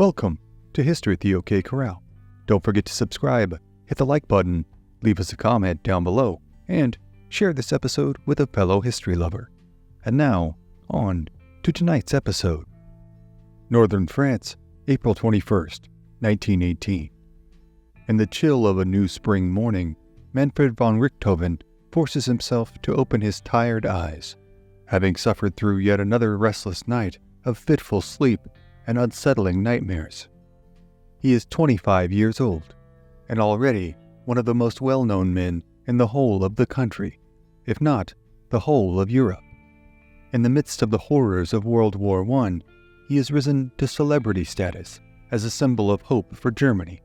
Welcome to History with the OK Corral. Don't forget to subscribe, hit the like button, leave us a comment down below, and share this episode with a fellow history lover. And now, on to tonight's episode. Northern France, April 21st, 1918. In the chill of a new spring morning, Manfred von Richthofen forces himself to open his tired eyes, having suffered through yet another restless night of fitful sleep and unsettling nightmares. He is 25 years old, and already one of the most well-known men in the whole of the country, if not the whole of Europe. In the midst of the horrors of World War I, he has risen to celebrity status as a symbol of hope for Germany.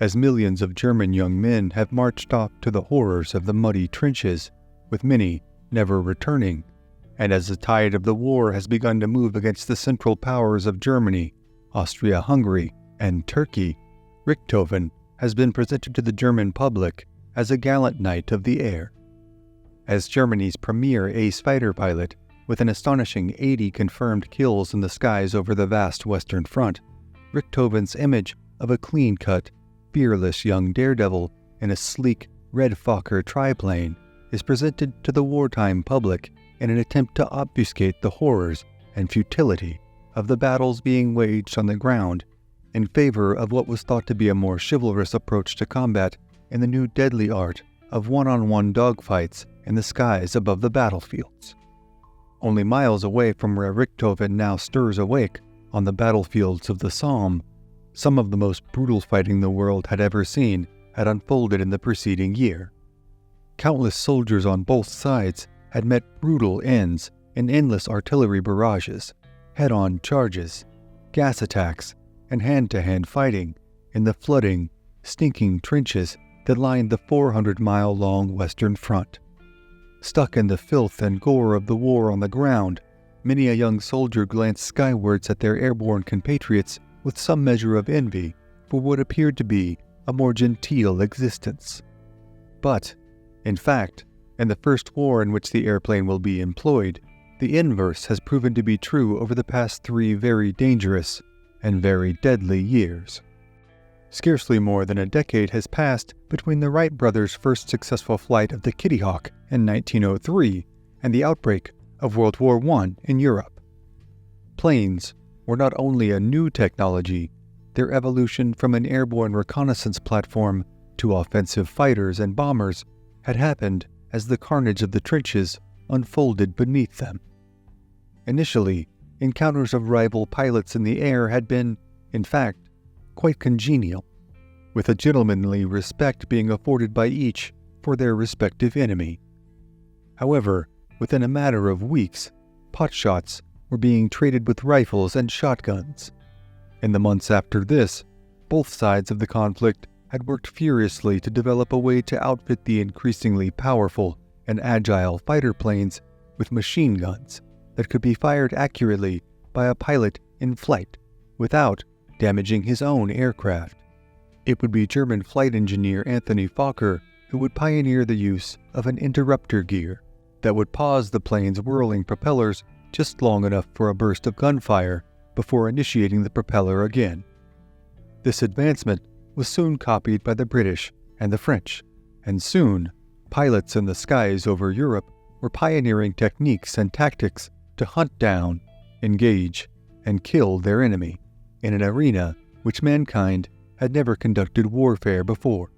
As millions of German young men have marched off to the horrors of the muddy trenches, with many never returning, and as the tide of the war has begun to move against the central powers of Germany, Austria-Hungary, and Turkey, Richthofen has been presented to the German public as a gallant knight of the air. As Germany's premier ace fighter pilot, with an astonishing 80 confirmed kills in the skies over the vast Western Front, Richthofen's image of a clean-cut, fearless young daredevil in a sleek red Fokker triplane is presented to the wartime public in an attempt to obfuscate the horrors and futility of the battles being waged on the ground in favor of what was thought to be a more chivalrous approach to combat in the new deadly art of one-on-one dogfights in the skies above the battlefields. Only miles away from where Richthofen now stirs awake on the battlefields of the Somme, some of the most brutal fighting the world had ever seen had unfolded in the preceding year. Countless soldiers on both sides had met brutal ends in endless artillery barrages, head-on charges, gas attacks, and hand-to-hand fighting in the flooding, stinking trenches that lined the 400-mile-long Western Front. Stuck in the filth and gore of the war on the ground, many a young soldier glanced skywards at their airborne compatriots with some measure of envy for what appeared to be a more genteel existence. But, in fact, in the first war in which the airplane will be employed, the inverse has proven to be true over the past 3 very dangerous and very deadly years. Scarcely more than a decade has passed between the Wright brothers' first successful flight of the Kitty Hawk in 1903 and the outbreak of World War I in Europe. Planes were not only a new technology, their evolution from an airborne reconnaissance platform to offensive fighters and bombers had happened as the carnage of the trenches unfolded beneath them. Initially, encounters of rival pilots in the air had been, in fact, quite congenial, with a gentlemanly respect being afforded by each for their respective enemy. However, within a matter of weeks, potshots were being traded with rifles and shotguns. In the months after this, both sides of the conflict had worked furiously to develop a way to outfit the increasingly powerful and agile fighter planes with machine guns that could be fired accurately by a pilot in flight without damaging his own aircraft. It would be German flight engineer Anthony Fokker who would pioneer the use of an interrupter gear that would pause the plane's whirling propellers just long enough for a burst of gunfire before initiating the propeller again. This advancement was soon copied by the British and the French, and soon, pilots in the skies over Europe were pioneering techniques and tactics to hunt down, engage, and kill their enemy in an arena which mankind had never conducted warfare before.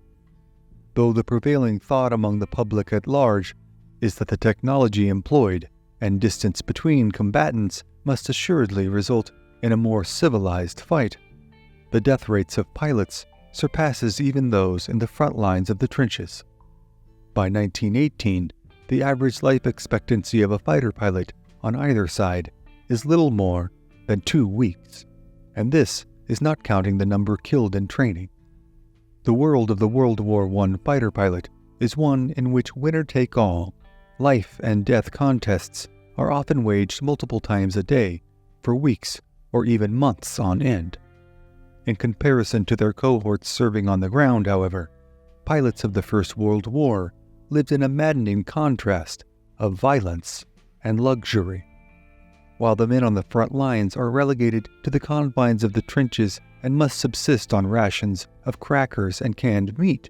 Though the prevailing thought among the public at large is that the technology employed and distance between combatants must assuredly result in a more civilized fight, the death rates of pilots surpasses even those in the front lines of the trenches. By 1918, the average life expectancy of a fighter pilot on either side is little more than 2 weeks, and this is not counting the number killed in training. The world of the World War I fighter pilot is one in which winner-take-all, life and death contests are often waged multiple times a day for weeks or even months on end. In comparison to their cohorts serving on the ground, however, pilots of the First World War lived in a maddening contrast of violence and luxury. while the men on the front lines are relegated to the confines of the trenches and must subsist on rations of crackers and canned meat.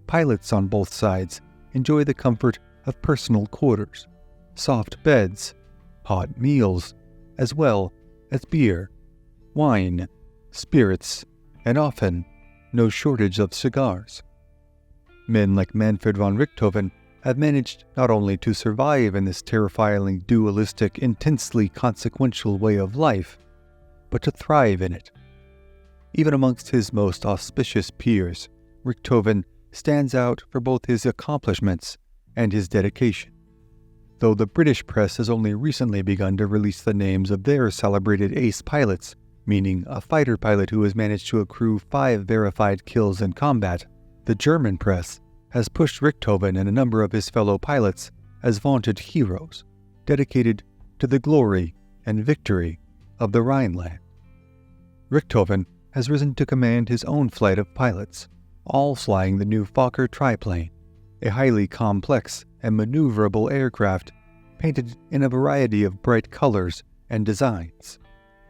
Pilots on both sides enjoy the comfort of personal quarters, soft beds, hot meals, as well as beer, wine, spirits, and often no shortage of cigars. Men like Manfred von Richthofen have managed not only to survive in this terrifyingly dualistic, intensely consequential way of life, but to thrive in it. Even amongst his most auspicious peers, Richthofen stands out for both his accomplishments and his dedication. Though the British press has only recently begun to release the names of their celebrated ace pilots, meaning a fighter pilot who has managed to accrue 5 verified kills in combat, the German press has pushed Richthofen and a number of his fellow pilots as vaunted heroes, dedicated to the glory and victory of the Rhineland. Richthofen has risen to command his own flight of pilots, all flying the new Fokker triplane, a highly complex and maneuverable aircraft painted in a variety of bright colors and designs.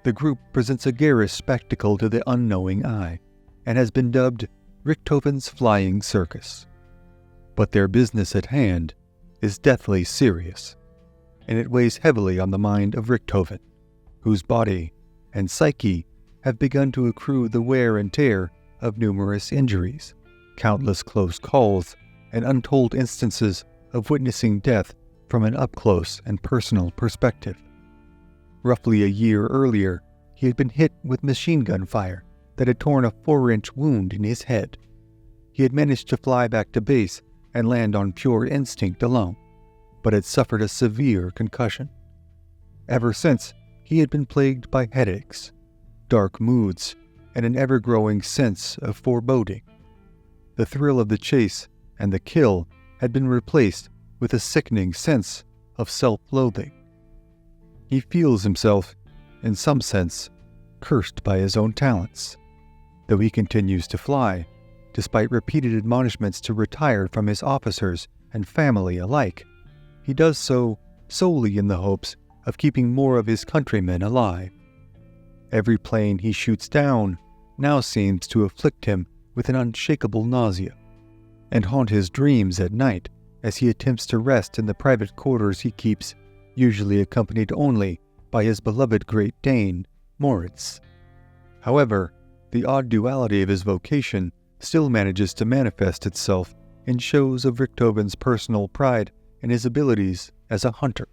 The group presents a garish spectacle to the unknowing eye and has been dubbed Richthofen's Flying Circus. But their business at hand is deathly serious, and it weighs heavily on the mind of Richthofen, whose body and psyche have begun to accrue the wear and tear of numerous injuries, countless close calls, and untold instances of witnessing death from an up-close and personal perspective. Roughly a year earlier, he had been hit with machine gun fire that had torn a 4-inch wound in his head. He had managed to fly back to base and land on pure instinct alone, but had suffered a severe concussion. Ever since, he had been plagued by headaches, dark moods, and an ever-growing sense of foreboding. The thrill of the chase and the kill had been replaced with a sickening sense of self-loathing. He feels himself, in some sense, cursed by his own talents. Though he continues to fly, despite repeated admonishments to retire from his officers and family alike, he does so solely in the hopes of keeping more of his countrymen alive. Every plane he shoots down now seems to afflict him with an unshakable nausea, and haunt his dreams at night as he attempts to rest in the private quarters he keeps, usually accompanied only by his beloved Great Dane, Moritz. However, the odd duality of his vocation still manages to manifest itself in shows of Richthofen's personal pride and his abilities as a hunter.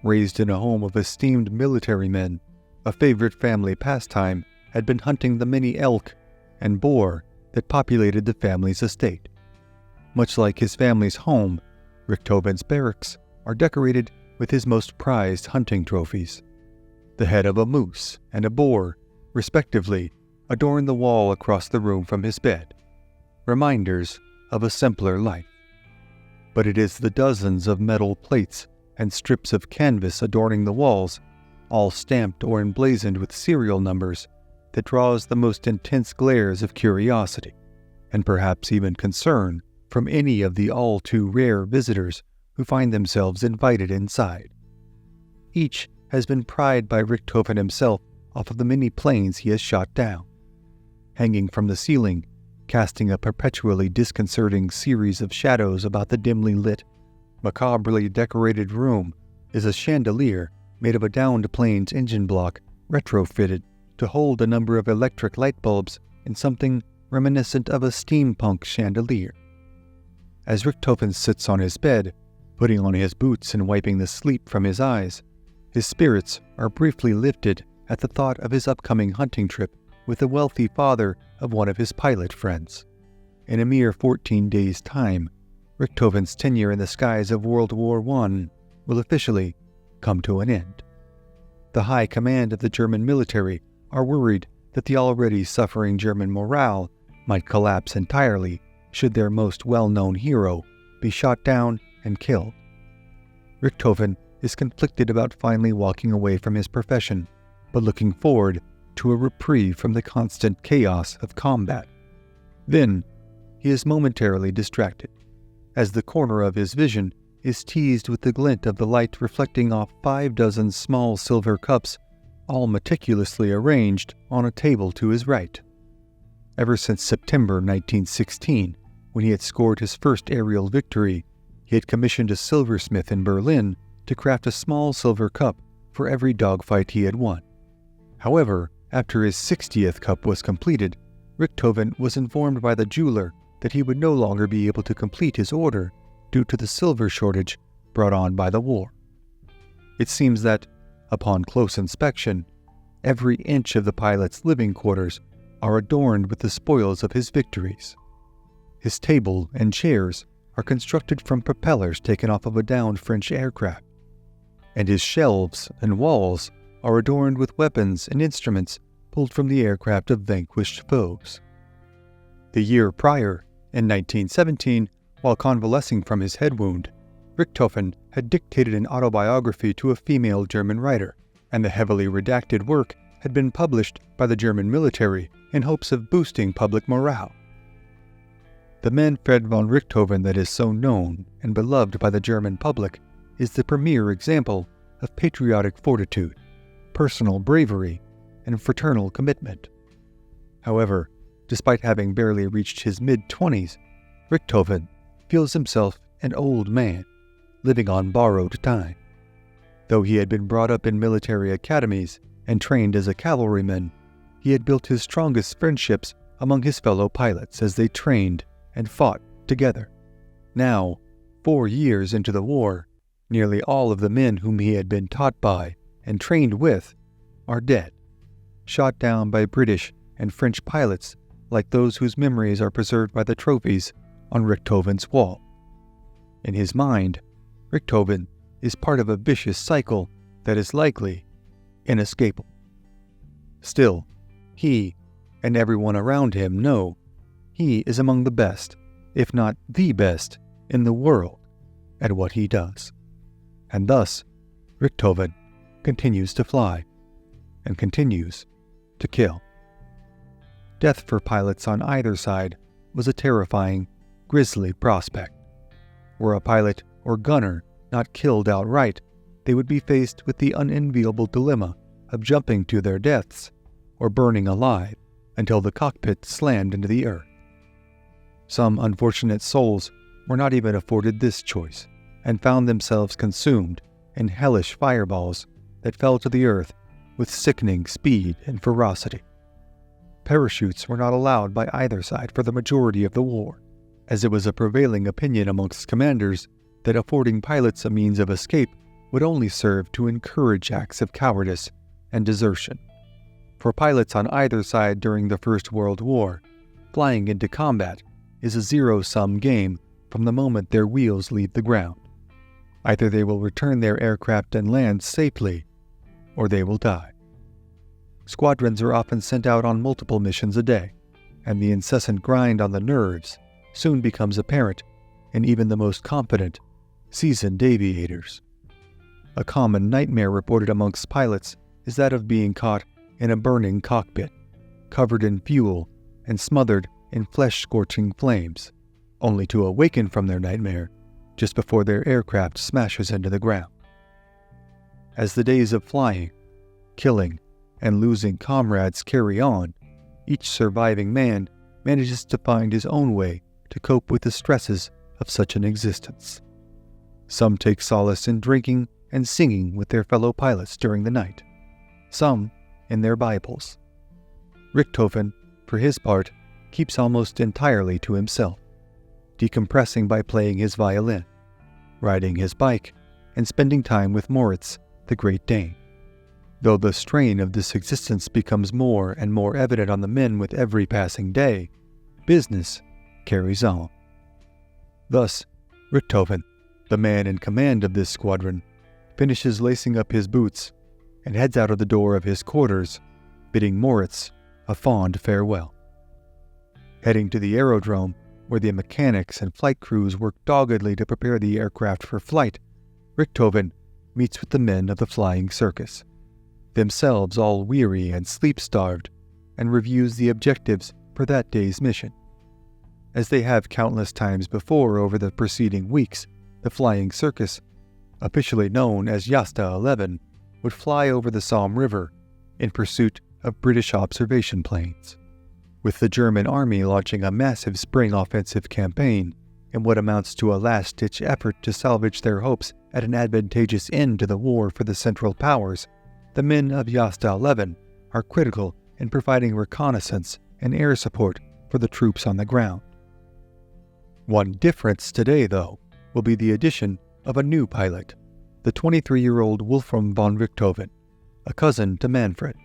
Raised in a home of esteemed military men, a favorite family pastime had been hunting the many elk and boar that populated the family's estate. Much like his family's home, Richthofen's barracks are decorated with his most prized hunting trophies. The head of a moose and a boar, respectively, adorn the wall across the room from his bed, reminders of a simpler life. But it is the dozens of metal plates and strips of canvas adorning the walls, all stamped or emblazoned with serial numbers, that draws the most intense glares of curiosity, and perhaps even concern, from any of the all-too-rare visitors who find themselves invited inside. Each has been pried by Richthofen himself off of the many planes he has shot down. Hanging from the ceiling, casting a perpetually disconcerting series of shadows about the dimly lit, macabrely decorated room, is a chandelier made of a downed plane's engine block retrofitted to hold a number of electric light bulbs in something reminiscent of a steampunk chandelier. As Richthofen sits on his bed, putting on his boots and wiping the sleep from his eyes, his spirits are briefly lifted at the thought of his upcoming hunting trip with the wealthy father of one of his pilot friends. In a mere 14 days' time, Richthofen's tenure in the skies of World War I will officially come to an end. The high command of the German military are worried that the already suffering German morale might collapse entirely should their most well-known hero be shot down and killed. Richthofen is conflicted about finally walking away from his profession, but looking forward to a reprieve from the constant chaos of combat. Then, he is momentarily distracted, as the corner of his vision is teased with the glint of the light reflecting off 6 small silver cups, all meticulously arranged on a table to his right. Ever since September 1916, when he had scored his first aerial victory, he had commissioned a silversmith in Berlin to craft a small silver cup for every dogfight he had won. However, after his 60th cup was completed, Richthofen was informed by the jeweler that he would no longer be able to complete his order due to the silver shortage brought on by the war. It seems that, upon close inspection, every inch of the pilot's living quarters are adorned with the spoils of his victories. His table and chairs are constructed from propellers taken off of a downed French aircraft, and his shelves and walls are adorned with weapons and instruments pulled from the aircraft of vanquished foes. The year prior, in 1917, while convalescing from his head wound, Richthofen had dictated an autobiography to a female German writer, and the heavily redacted work had been published by the German military in hopes of boosting public morale. The Manfred von Richthofen that is so known and beloved by the German public is the premier example of patriotic fortitude, personal bravery, and fraternal commitment. However, despite having barely reached his mid-20s, Richthofen feels himself an old man, living on borrowed time. Though he had been brought up in military academies and trained as a cavalryman, he had built his strongest friendships among his fellow pilots as they trained and fought together. Now, 4 years into the war, nearly all of the men whom he had been taught by and trained with are dead, shot down by British and French pilots like those whose memories are preserved by the trophies on Richthofen's wall. In his mind, Richthofen is part of a vicious cycle that is likely inescapable. Still, he and everyone around him know he is among the best, if not the best, in the world at what he does. And thus, Richthofen continues to fly and continues to kill. Death for pilots on either side was a terrifying, grisly prospect. Were a pilot or gunner not killed outright, they would be faced with the unenviable dilemma of jumping to their deaths or burning alive until the cockpit slammed into the earth. Some unfortunate souls were not even afforded this choice and found themselves consumed in hellish fireballs that fell to the earth with sickening speed and ferocity. Parachutes were not allowed by either side for the majority of the war, as it was a prevailing opinion amongst commanders that affording pilots a means of escape would only serve to encourage acts of cowardice and desertion. For pilots on either side during the First World War, flying into combat is a zero-sum game from the moment their wheels leave the ground. Either they will return their aircraft and land safely, or they will die. Squadrons are often sent out on multiple missions a day, and the incessant grind on the nerves soon becomes apparent in even the most confident, seasoned aviators. A common nightmare reported amongst pilots is that of being caught in a burning cockpit, covered in fuel and smothered in flesh-scorching flames, only to awaken from their nightmare just before their aircraft smashes into the ground. As the days of flying, killing, and losing comrades carry on, each surviving man manages to find his own way to cope with the stresses of such an existence. Some take solace in drinking and singing with their fellow pilots during the night, some in their Bibles. Richthofen, for his part, keeps almost entirely to himself, decompressing by playing his violin, riding his bike, and spending time with Moritz, the Great Dane. Though the strain of this existence becomes more and more evident on the men with every passing day, business carries on. Thus, Richthofen, the man in command of this squadron, finishes lacing up his boots and heads out of the door of his quarters, bidding Moritz a fond farewell. Heading to the aerodrome, where the mechanics and flight crews work doggedly to prepare the aircraft for flight, Richthofen meets with the men of the flying circus, themselves all weary and sleep-starved, and reviews the objectives for that day's mission. As they have countless times before over the preceding weeks, The flying circus, officially known as Yasta 11, would fly over the Somme River in pursuit of British observation planes, with the German army launching a massive spring offensive campaign in what amounts to a last-ditch effort to salvage their hopes at an advantageous end to the war for the Central Powers. The men of Yasta 11 are critical in providing reconnaissance and air support for the troops on the ground. One difference today, though, will be the addition of a new pilot, the 23-year-old Wolfram von Richthofen, a cousin to Manfred.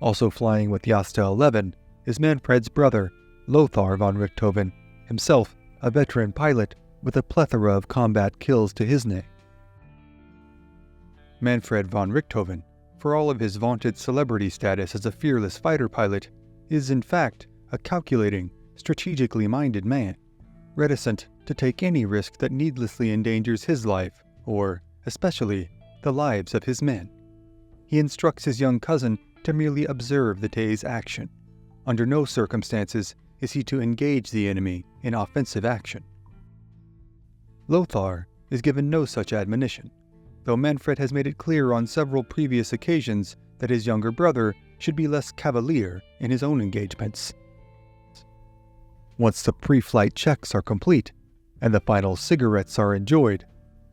Also flying with Yasta 11 is Manfred's brother, Lothar von Richthofen, himself a veteran pilot with a plethora of combat kills to his name. Manfred von Richthofen, for all of his vaunted celebrity status as a fearless fighter pilot, is in fact a calculating, strategically minded man, reticent to take any risk that needlessly endangers his life, or, especially, the lives of his men. He instructs his young cousin to merely observe the day's action. Under no circumstances is he to engage the enemy in offensive action. Lothar is given no such admonition, though Manfred has made it clear on several previous occasions that his younger brother should be less cavalier in his own engagements. Once the pre-flight checks are complete and the final cigarettes are enjoyed,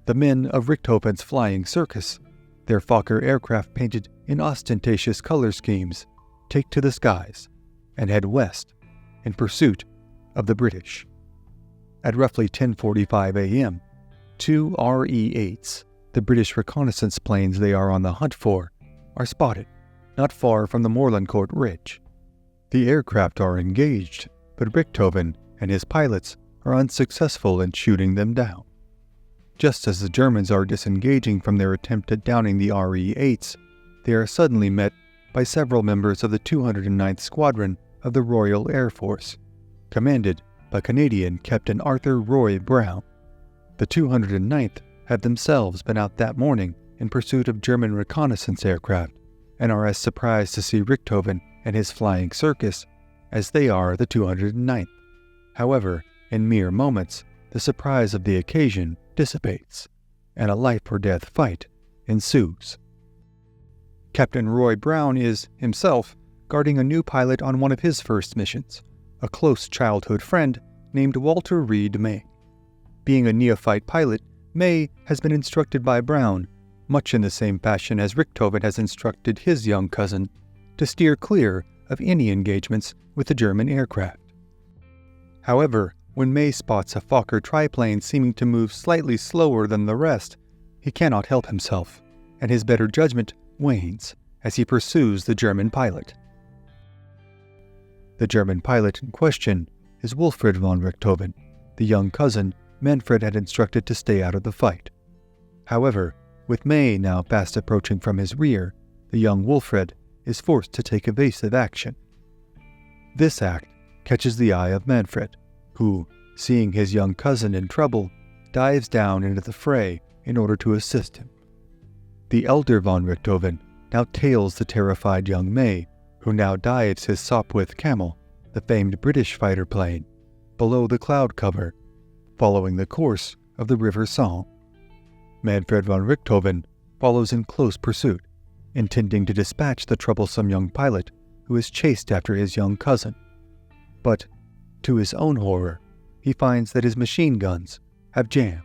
the men of Richthofen's flying circus, their Fokker aircraft painted in ostentatious color schemes, take to the skies and head west in pursuit of the British. At roughly 10:45 a.m., two RE-8s, the British reconnaissance planes they are on the hunt for, are spotted, not far from the Moorlancourt Ridge. The aircraft are engaged, but Richthofen and his pilots are unsuccessful in shooting them down. Just as the Germans are disengaging from their attempt at downing the RE-8s, they are suddenly met by several members of the 209th Squadron of the Royal Air Force, commanded by Canadian Captain Arthur Roy Brown. The 209th have themselves been out that morning in pursuit of German reconnaissance aircraft and are as surprised to see Richthofen and his flying circus as they are the 209th. However, in mere moments, the surprise of the occasion dissipates, and a life-or-death fight ensues. Captain Roy Brown is, himself, guarding a new pilot on one of his first missions, a close childhood friend named Walter Reed May. Being a neophyte pilot, May has been instructed by Brown, much in the same fashion as Richthofen has instructed his young cousin, to steer clear of any engagements with the German aircraft. However, when May spots a Fokker triplane seeming to move slightly slower than the rest, he cannot help himself, and his better judgment wanes as he pursues the German pilot. The German pilot in question is Wilfried von Richthofen, the young cousin Manfred had instructed to stay out of the fight. However, with May now fast approaching from his rear, the young Wilfried is forced to take evasive action. This act catches the eye of Manfred, who, seeing his young cousin in trouble, dives down into the fray in order to assist him. The elder von Richthofen now tails the terrified young May, who now dives his Sopwith Camel, the famed British fighter plane, below the cloud cover, following the course of the River Somme. Manfred von Richthofen follows in close pursuit, intending to dispatch the troublesome young pilot who is chased after his young cousin. But, to his own horror, he finds that his machine guns have jammed.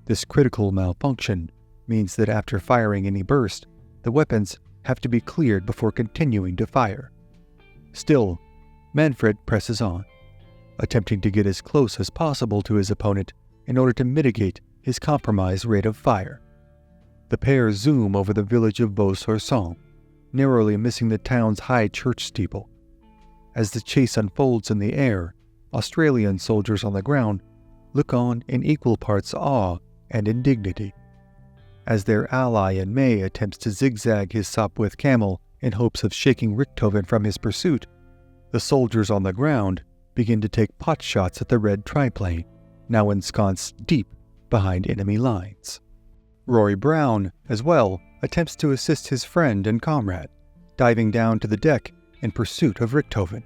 This critical malfunction means that after firing any burst, the weapons have to be cleared before continuing to fire. Still, Manfred presses on, attempting to get as close as possible to his opponent in order to mitigate his compromised rate of fire. The pair zoom over the village of Vaux-sur-Somme, narrowly missing the town's high church steeple. As the chase unfolds in the air, Australian soldiers on the ground look on in equal parts awe and indignity. As their ally in May attempts to zigzag his Sopwith Camel in hopes of shaking Richthofen from his pursuit, the soldiers on the ground begin to take pot shots at the red triplane, now ensconced deep behind enemy lines. Roy Brown, as well, attempts to assist his friend and comrade, diving down to the deck in pursuit of Richthofen.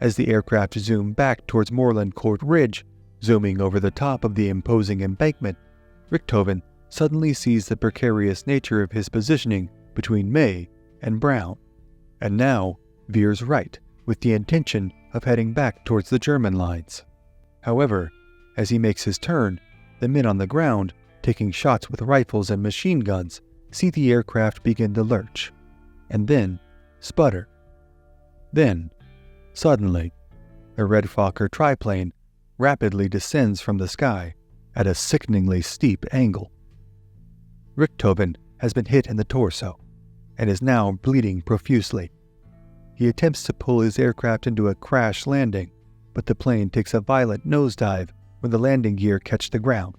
As the aircraft zoom back towards Moorlancourt Ridge, Zooming over the top of the imposing embankment, Richthofen suddenly sees the precarious nature of his positioning between May and Brown, and now veers right with the intention of heading back towards the German lines. However, as he makes his turn, the men on the ground, taking shots with rifles and machine guns, see the aircraft begin to lurch, and then sputter. Then, suddenly, the Red Fokker triplane rapidly descends from the sky at a sickeningly steep angle. Richthofen has been hit in the torso and is now bleeding profusely. He attempts to pull his aircraft into a crash landing, but the plane takes a violent nosedive when the landing gear catch the ground,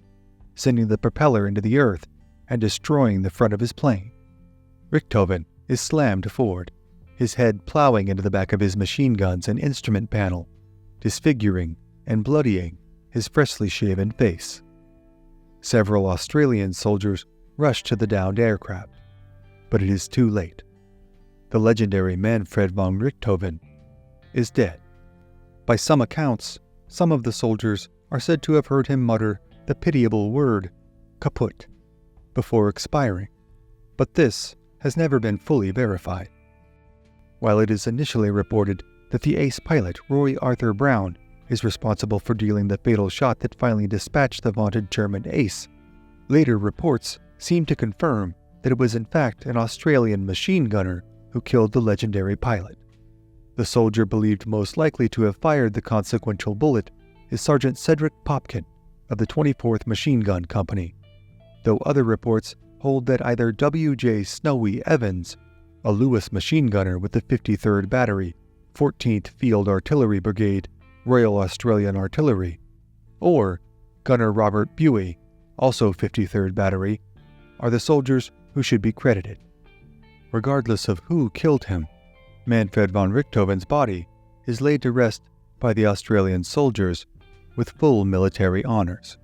sending the propeller into the earth and destroying the front of his plane. Richthofen is slammed forward, his head plowing into the back of his machine guns and instrument panel, disfiguring and bloodying his freshly shaven face. Several Australian soldiers rush to the downed aircraft, but it is too late. The legendary Manfred von Richthofen is dead. By some accounts, some of the soldiers are said to have heard him mutter the pitiable word "kaput" before expiring, but this has never been fully verified. While it is initially reported that the ace pilot Roy Arthur Brown is responsible for dealing the fatal shot that finally dispatched the vaunted German ace, later reports seem to confirm that it was in fact an Australian machine gunner who killed the legendary pilot. The soldier believed most likely to have fired the consequential bullet is Sergeant Cedric Popkin of the 24th Machine Gun Company, though other reports hold that either W.J. Snowy Evans, a Lewis machine gunner with the 53rd Battery, 14th Field Artillery Brigade, Royal Australian Artillery, or Gunner Robert Buey, also 53rd Battery, are the soldiers who should be credited. Regardless of who killed him, Manfred von Richthofen's body is laid to rest by the Australian soldiers with full military honors,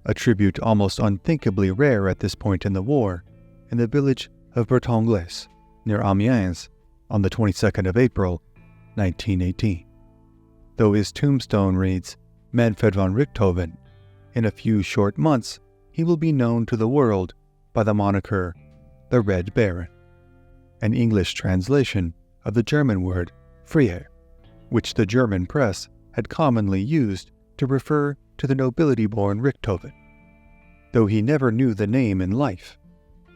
a tribute almost unthinkably rare at this point in the war, in the village of Bertangles, near Amiens, on the 22nd of April, 1918. Though his tombstone reads, Manfred von Richthofen, in a few short months he will be known to the world by the moniker the Red Baron, an English translation of the German word Freiherr, which the German press had commonly used to refer to the nobility-born Richthofen. Though he never knew the name in life,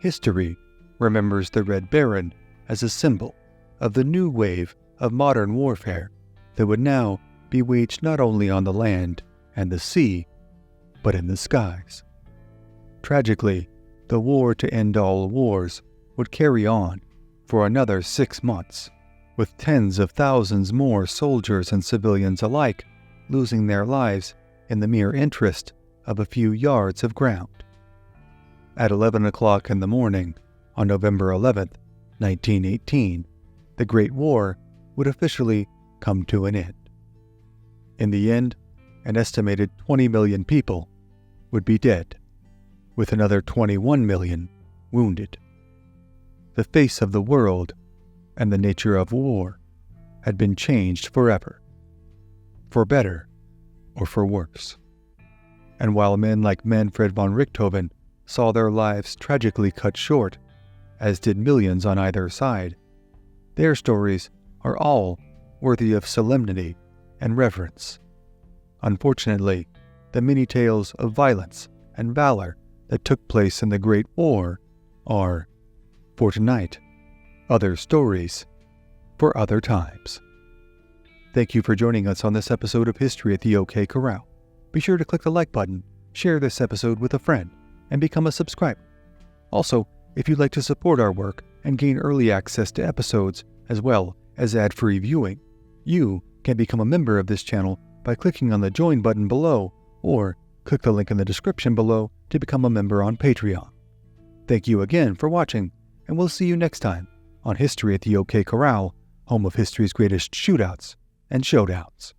history remembers the Red Baron as a symbol of the new wave of modern warfare that would now be waged not only on the land and the sea, but in the skies. Tragically, the war to end all wars would carry on for another 6 months, with tens of thousands more soldiers and civilians alike losing their lives in the mere interest of a few yards of ground. At 11 o'clock in the morning, on November 11th, 1918, the Great War would officially come to an end. In the end, an estimated 20 million people would be dead, with another 21 million wounded. The face of the world and the nature of war had been changed forever, for better or for worse. And while men like Manfred von Richthofen saw their lives tragically cut short, as did millions on either side, their stories are all worthy of solemnity and reverence. Unfortunately, the many tales of violence and valor that took place in the Great War are, for tonight, other stories for other times. Thank you for joining us on this episode of History at the OK Corral. Be sure to click the like button, share this episode with a friend, and become a subscriber. Also, if you'd like to support our work and gain early access to episodes as well as ad-free viewing, you can become a member of this channel by clicking on the Join button below, or click the link in the description below to become a member on Patreon. Thank you again for watching, and we'll see you next time on History at the OK Corral, home of history's greatest shootouts and showdowns.